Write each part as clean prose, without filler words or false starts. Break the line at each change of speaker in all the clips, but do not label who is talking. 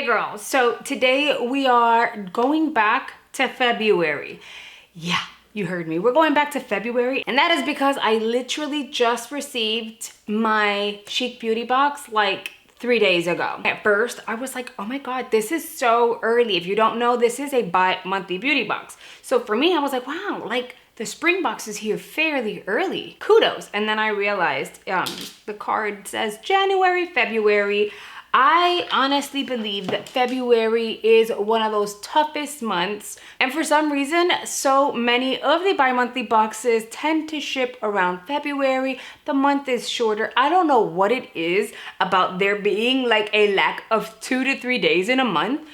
girl. So today we are going back to February. Yeah, you heard me. We're going back to February, and that is because I literally just received my Chic Beauty Box like 3 days ago. At first, I was like, oh my God, this is so early. If you don't know, this is a bi-monthly beauty box. So for me, I was like, wow, like the spring box is here fairly early. Kudos. And then I realized the card says January, February. I honestly believe that February is one of those toughest months. And for some reason, so many of the bi-monthly boxes tend to ship around February. The month is shorter. I don't know what it is about there being like a lack of 2 to 3 days in a month,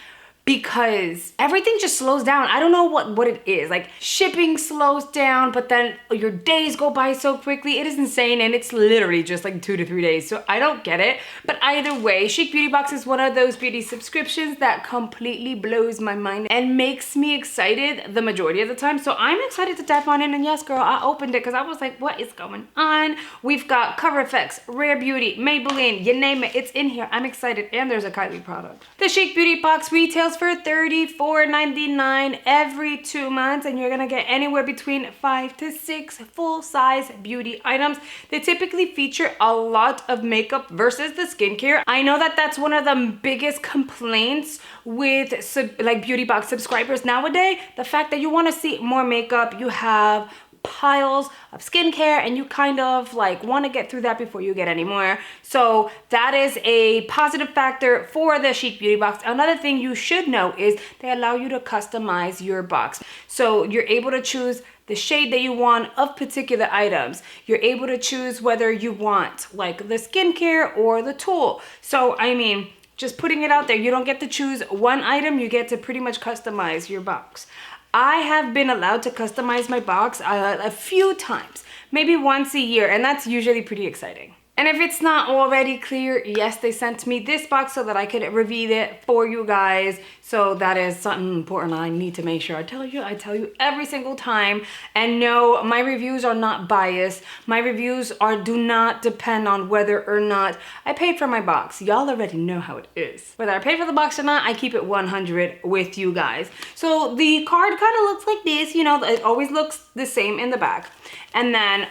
because everything just slows down. I don't know what it is. Like shipping slows down, but then your days go by so quickly. It is insane, and it's literally just like 2 to 3 days. So I don't get it. But either way, Chic Beauty Box is one of those beauty subscriptions that completely blows my mind and makes me excited the majority of the time. So I'm excited to dive on in. And yes, girl, I opened it because I was like, what is going on? We've got Cover FX, Rare Beauty, Maybelline, you name it, it's in here. I'm excited. And there's a Kylie product. The Chic Beauty Box retails for $34.99 every 2 months, and you're gonna get anywhere between 5 to 6 full-size beauty items. They typically feature a lot of makeup versus the skincare. I know that that's one of the biggest complaints with like beauty box subscribers nowadays. The fact that you want to see more makeup, you have piles of skincare, and you kind of like want to get through that before you get any more. So that is a positive factor for the Chic Beauty Box. Another thing you should know is they allow you to customize your box. So you're able to choose the shade that you want of particular items. You're able to choose whether you want like the skincare or the tool. So I mean, just putting it out there, you don't get to choose one item, you get to pretty much customize your box. I have been allowed to customize my box a few times, maybe once a year, and that's usually pretty exciting. And if it's not already clear, yes, they sent me this box so that I could review it for you guys. So that is something important I need to make sure I tell you every single time. And no, my reviews are not biased. My reviews do not depend on whether or not I paid for my box. Y'all already know how it is. Whether I paid for the box or not, I keep it 100 with you guys. So the card kind of looks like this, you know, it always looks the same in the back. And then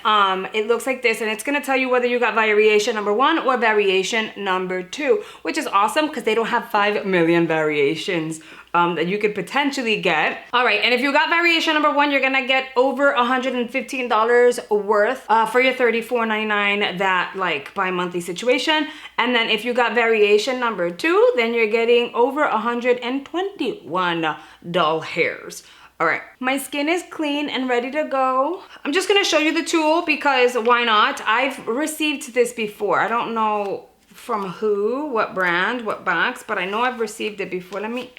it looks like this, and it's gonna tell you whether you got variation number 1 or variation number 2, which is awesome because they don't have 5 million variations that you could potentially get. All right, and if you got variation number 1, you're gonna get over $115 worth for your $34.99 that like bi-monthly situation. And then if you got variation number 2, then you're getting over $121 hairs. All right, my skin is clean and ready to go. I'm just gonna show you the tool because why not? I've received this before. I don't know from who, what brand, what box, but I know I've received it before. Let me,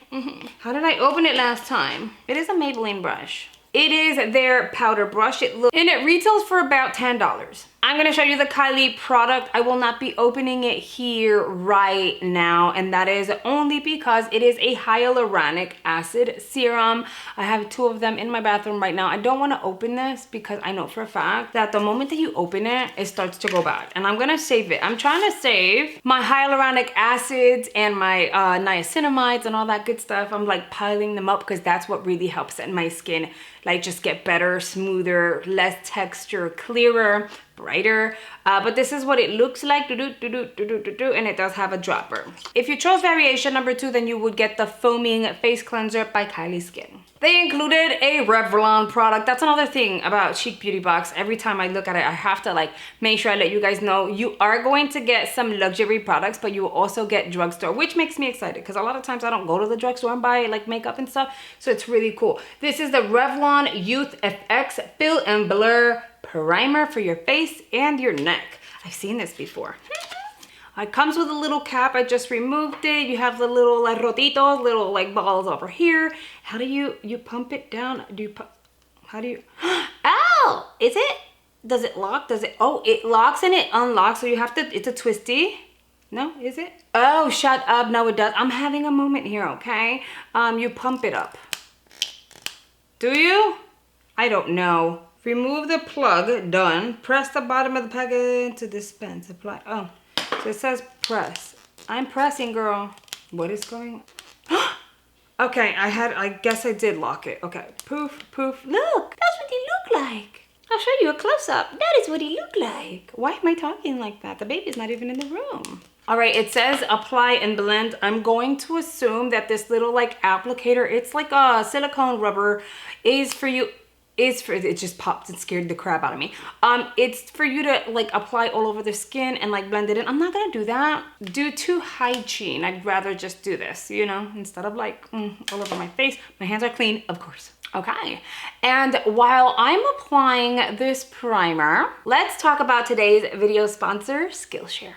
how did I open it last time? It is a Maybelline brush. It is their powder brush. And it retails for about $10. I'm gonna show you the Kylie product. I will not be opening it here right now, and that is only because it is a hyaluronic acid serum. I have 2 of them in my bathroom right now. I don't wanna open this because I know for a fact that the moment that you open it, it starts to go bad, and I'm gonna save it. I'm trying to save my hyaluronic acids and my niacinamides and all that good stuff. I'm like piling them up because that's what really helps my skin like just get better, smoother, less texture, clearer, brighter. But this is what it looks like, and it does have a dropper. If you chose variation number 2, then you would get the foaming face cleanser by Kylie Skin. They included a Revlon product. That's another thing about Chic Beauty Box. Every time I look at it, I have to like make sure I let you guys know you are going to get some luxury products, but you will also get drugstore, which makes me excited because a lot of times I don't go to the drugstore and buy like makeup and stuff. So it's really cool. This is the Revlon Youth FX Fill and Blur Primer for your face and your neck. I've seen this before. It comes with a little cap. I just removed it. You have the little like rotitos, little like balls over here. How do you pump it down? How do you, ow, is it? Does it lock? Does it, oh, it locks and it unlocks. So you have to, it's a twisty. No, is it? Oh, shut up. No, it does. I'm having a moment here, okay? You pump it up. Do you? I don't know. Remove the plug, done. Press the bottom of the packet to dispense, apply. Oh, so it says press. I'm pressing, girl. What is going on? Okay, I guess I did lock it. Okay, poof, poof. Look, that's what he look like. I'll show you a close-up. That is what he looked like. Why am I talking like that? The baby's not even in the room. All right, it says apply and blend. I'm going to assume that this little like applicator, it's like a silicone rubber, is for you. It just popped and scared the crap out of me. It's for you to like apply all over the skin and like blend it in. I'm not gonna do that due to hygiene. I'd rather just do this, you know, instead of like all over my face. My hands are clean, of course. Okay, and while I'm applying this primer, let's talk about today's video sponsor, Skillshare.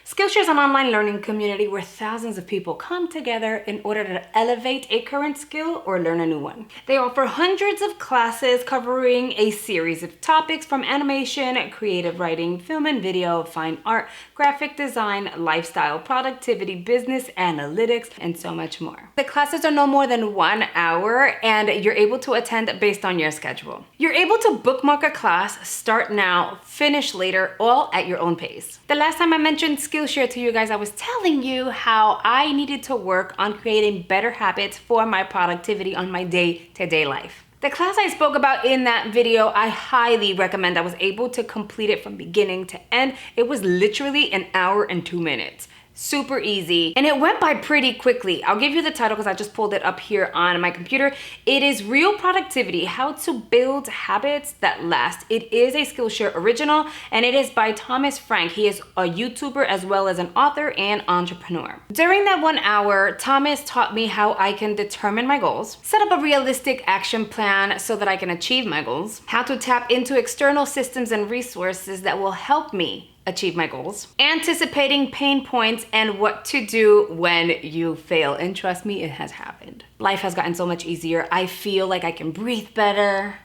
Skillshare is an online learning community where thousands of people come together in order to elevate a current skill or learn a new one. They offer hundreds of classes covering a series of topics from animation, creative writing, film and video, fine art, graphic design, lifestyle, productivity, business analytics, and so much more. The classes are no more than 1 hour and you're able to attend based on your schedule. You're able to bookmark a class, start now, finish later, all at your own pace. The last time I mentioned Skillshare to you guys, I was telling you how I needed to work on creating better habits for my productivity on my day-to-day life. The class I spoke about in that video, I highly recommend. I was able to complete it from beginning to end. It was literally 1 hour and 2 minutes. Super easy, and it went by pretty quickly. I'll give you the title because I just pulled it up here on my computer. It is Real Productivity: How to Build Habits That Last. It is a Skillshare original, and it is by Thomas Frank. He is a YouTuber as well as an author and entrepreneur. During that 1 hour, Thomas taught me how I can determine my goals, set up a realistic action plan so that I can achieve my goals, how to tap into external systems and resources that will help me achieve my goals, anticipating pain points, and what to do when you fail. And trust me, it has happened. Life has gotten so much easier. I feel like I can breathe better.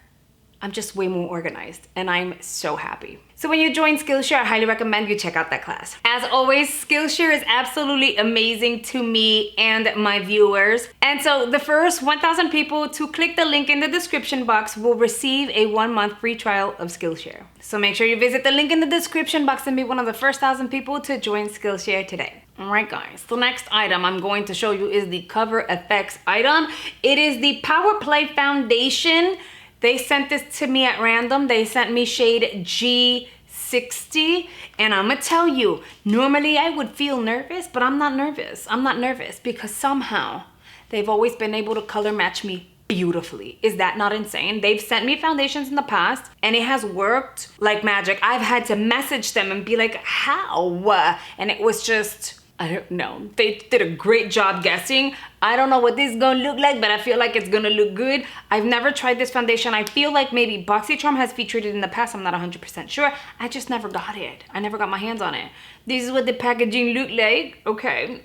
I'm just way more organized, and I'm so happy. So when you join Skillshare, I highly recommend you check out that class. As always, Skillshare is absolutely amazing to me and my viewers. And so the first 1,000 people to click the link in the description box will receive a 1-month free trial of Skillshare. So make sure you visit the link in the description box and be one of the first 1,000 people to join Skillshare today. All right, guys, the next item I'm going to show you is the Cover FX item. It is the Power Play Foundation. They sent this to me at random. They sent me shade G60, and I'm gonna tell you, normally I would feel nervous, but I'm not nervous. I'm not nervous because somehow they've always been able to color match me beautifully. Is that not insane? They've sent me foundations in the past and it has worked like magic. I've had to message them and be like, how? And it was just, I don't know. They did a great job guessing. I don't know what this is gonna look like, but I feel like it's gonna look good. I've never tried this foundation. I feel like maybe BoxyCharm has featured it in the past. I'm not 100% sure. I just never got it. I never got my hands on it. This is what the packaging looked like. Okay,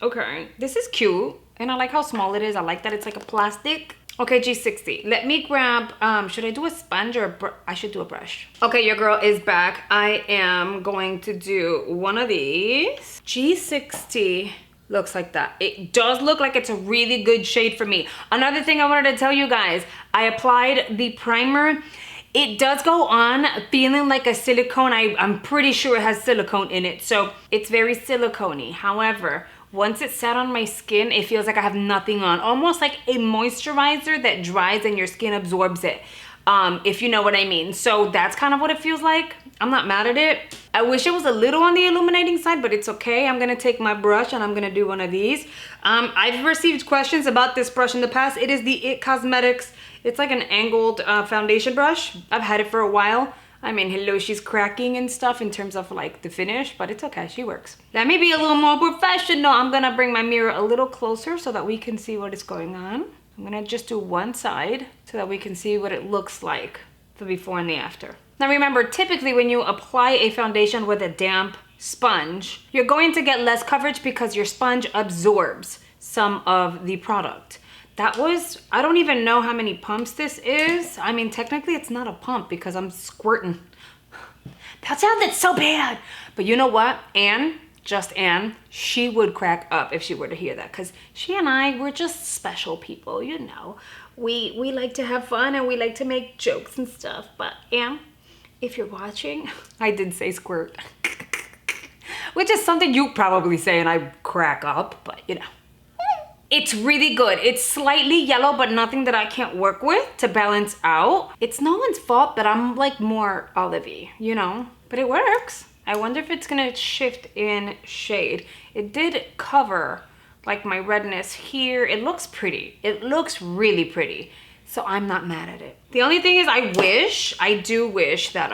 okay. This is cute. And I like how small it is. I like that it's like a plastic. Okay, G60. Let me grab, should I do a sponge or I should do a brush? Okay, your girl is back. I am going to do one of these. G60 looks like that. It does look like it's a really good shade for me. Another thing I wanted to tell you guys, I applied the primer. It does go on feeling like a silicone. I'm pretty sure it has silicone in it, so it's very silicone-y. However, once it's set on my skin, it feels like I have nothing on. Almost like a moisturizer that dries and your skin absorbs it, if you know what I mean. So that's kind of what it feels like. I'm not mad at it. I wish it was a little on the illuminating side, but it's okay. I'm gonna take my brush and I'm gonna do one of these. I've received questions about this brush in the past. It is the IT Cosmetics. It's like an angled foundation brush. I've had it for a while. I mean, hello, she's cracking and stuff in terms of like the finish, but it's okay, she works. Let me be a little more professional. I'm gonna bring my mirror a little closer so that we can see what is going on. I'm gonna just do one side so that we can see what it looks like, the before and the after. Now remember, typically when you apply a foundation with a damp sponge, you're going to get less coverage because your sponge absorbs some of the product. That was, I don't even know how many pumps this is. I mean, technically it's not a pump because I'm squirting. That sounded so bad. But you know what? Anne, just Anne, she would crack up if she were to hear that because she and I, we're just special people, you know. We like to have fun and we like to make jokes and stuff. But Anne, if you're watching, I did say squirt. which is something you probably say and I crack up, but you know. It's really good. It's slightly yellow, but nothing that I can't work with to balance out. It's no one's fault that I'm like more olivey, you know, but it works. I wonder if it's gonna shift in shade. It did cover like my redness here. It looks pretty. It looks really pretty. So I'm not mad at it. The only thing is I do wish that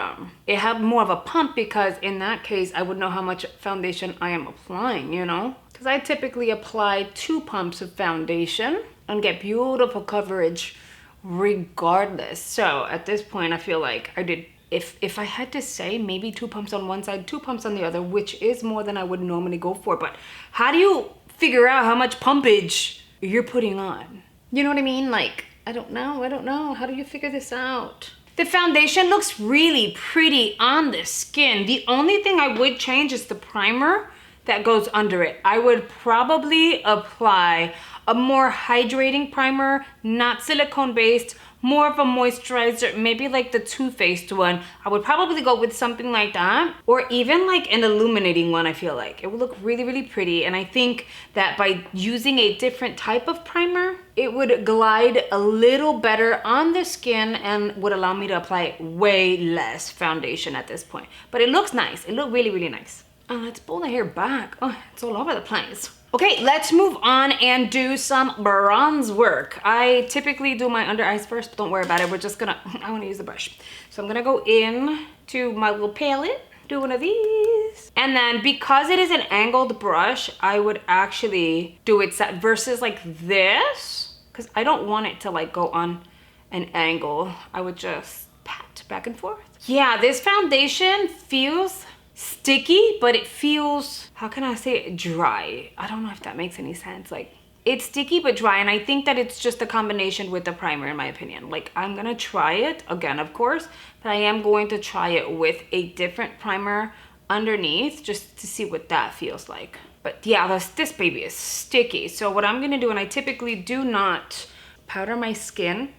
it had more of a pump, because in that case, I would know how much foundation I am applying, you know? Because I typically apply 2 pumps of foundation and get beautiful coverage regardless. So at this point, I feel like I did, if I had to say, maybe 2 pumps on one side, 2 pumps on the other, which is more than I would normally go for. But how do you figure out how much pumpage you're putting on? You know what I mean? Like, I don't know. How do you figure this out? The foundation looks really pretty on the skin. The only thing I would change is the primer that goes under it. I would probably apply a more hydrating primer, not silicone based, more of a moisturizer, maybe like the Too Faced one. I would probably go with something like that, or even like an illuminating one. I feel like it would look really, really pretty. And I think that by using a different type of primer, it would glide a little better on the skin and would allow me to apply way less foundation at this point. But it looks nice. It looked really, really nice. Let's pull the hair back. Oh, it's all over the place. Okay, let's move on and do some bronze work. I typically do my under eyes first, but don't worry about it. We're just gonna, I wanna use the brush. So I'm gonna go in to my little palette, do one of these. And then because it is an angled brush, I would actually do it set versus like this, because I don't want it to like go on an angle. I would just pat back and forth. Yeah, this foundation feels sticky, but it feels, how can I say it, dry. I don't know if that makes any sense. Like, it's sticky but dry, and I think that it's just a combination with the primer, in my opinion. Like, I'm gonna try it again, of course, but I am going to try it with a different primer underneath just to see what that feels like. But yeah, this baby is sticky. So what I'm gonna do, and I typically do not powder my skin,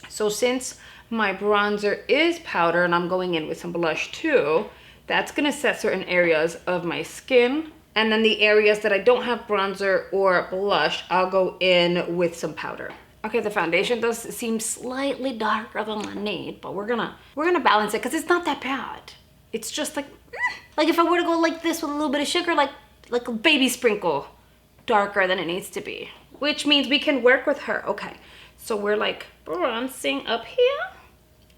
so since my bronzer is powder and I'm going in with some blush too, that's gonna set certain areas of my skin. And then the areas that I don't have bronzer or blush, I'll go in with some powder. Okay, the foundation does seem slightly darker than I need, but we're gonna balance it because it's not that bad. It's just like if I were to go like this with a little bit of sugar, like a baby sprinkle darker than it needs to be, which means we can work with her. Okay, so we're like bronzing up here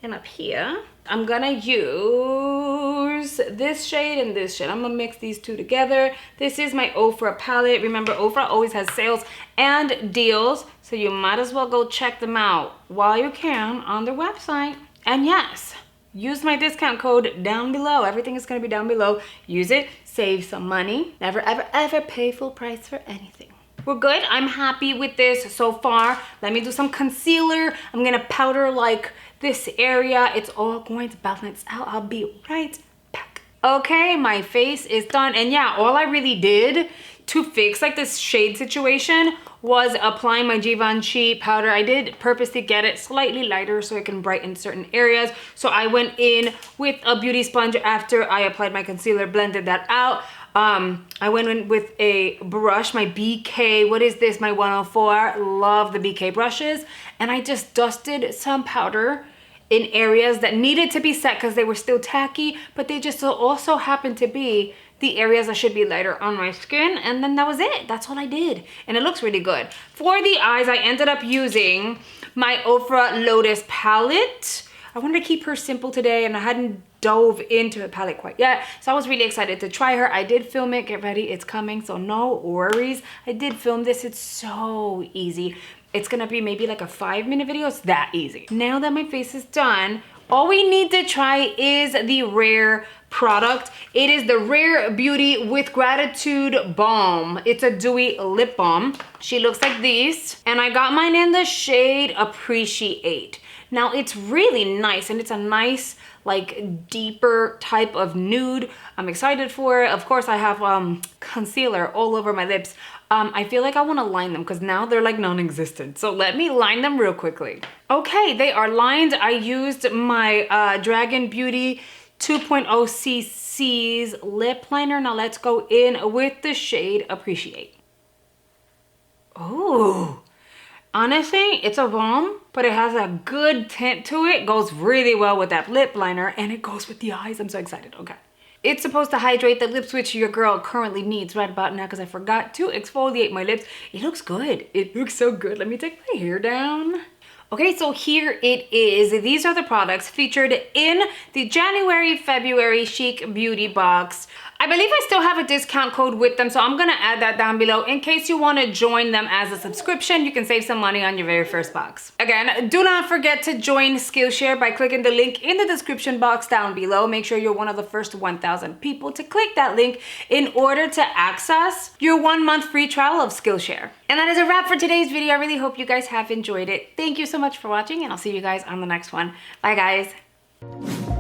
and up here. I'm gonna use this shade and this shade. I'm gonna mix these two together. This is my Ofra palette. Remember, Ofra always has sales and deals, so you might as well go check them out while you can on their website. And yes, use my discount code down below. Everything is gonna be down below. Use it, save some money. Never, ever, ever pay full price for anything. We're good. I'm happy with this so far. Let me do some concealer. I'm gonna powder like this area. It's all going to balance out. I'll be right back. Okay, my face is done. And yeah, all I really did to fix like this shade situation was applying my Givenchy powder. I did purposely get it slightly lighter so it can brighten certain areas. So I went in with a beauty sponge after I applied my concealer, blended that out. I went in with a brush, my BK, what is this, my 104. Love the BK brushes. And I just dusted some powder in areas that needed to be set because they were still tacky, but they just also happened to be the areas that should be lighter on my skin. And then that was it. That's all I did. And it looks really good. For the eyes, I ended up using my Ofra Lotus palette. I wanted to keep her simple today and I hadn't dove into the palette quite yet, so I was really excited to try her. I did film it, get ready, it's coming, so no worries. I did film this. It's so easy. It's gonna be maybe like a 5-minute video. It's that easy. Now that my face is done, all we need to try is the Rare product. It is the Rare Beauty with Gratitude Balm. It's a dewy lip balm. She looks like this, and I got mine in the shade Appreciate. Now it's really nice, and it's a nice like deeper type of nude. I'm excited for it. Of course, I have concealer all over my lips. I feel like I want to line them because now they're like non-existent. So let me line them real quickly. Okay, they are lined. I used my Dragon Beauty 2.0 cc's lip liner. Now let's go in with the shade Appreciate. Oh, honestly, it's a balm, but it has a good tint to it. Goes really well with that lip liner, and it goes with the eyes. I'm so excited. Okay. It's supposed to hydrate the lips, which your girl currently needs right about now because I forgot to exfoliate my lips. It looks good. It looks so good. Let me take my hair down. Okay, so here it is. These are the products featured in the January-February Chic Beauty Box. I believe I still have a discount code with them, so I'm gonna add that down below in case you wanna join them as a subscription. You can save some money on your very first box. Again, do not forget to join Skillshare by clicking the link in the description box down below. Make sure you're one of the first 1,000 people to click that link in order to access your 1-month free trial of Skillshare. And that is a wrap for today's video. I really hope you guys have enjoyed it. Thank you so much for watching, and I'll see you guys on the next one. Bye, guys.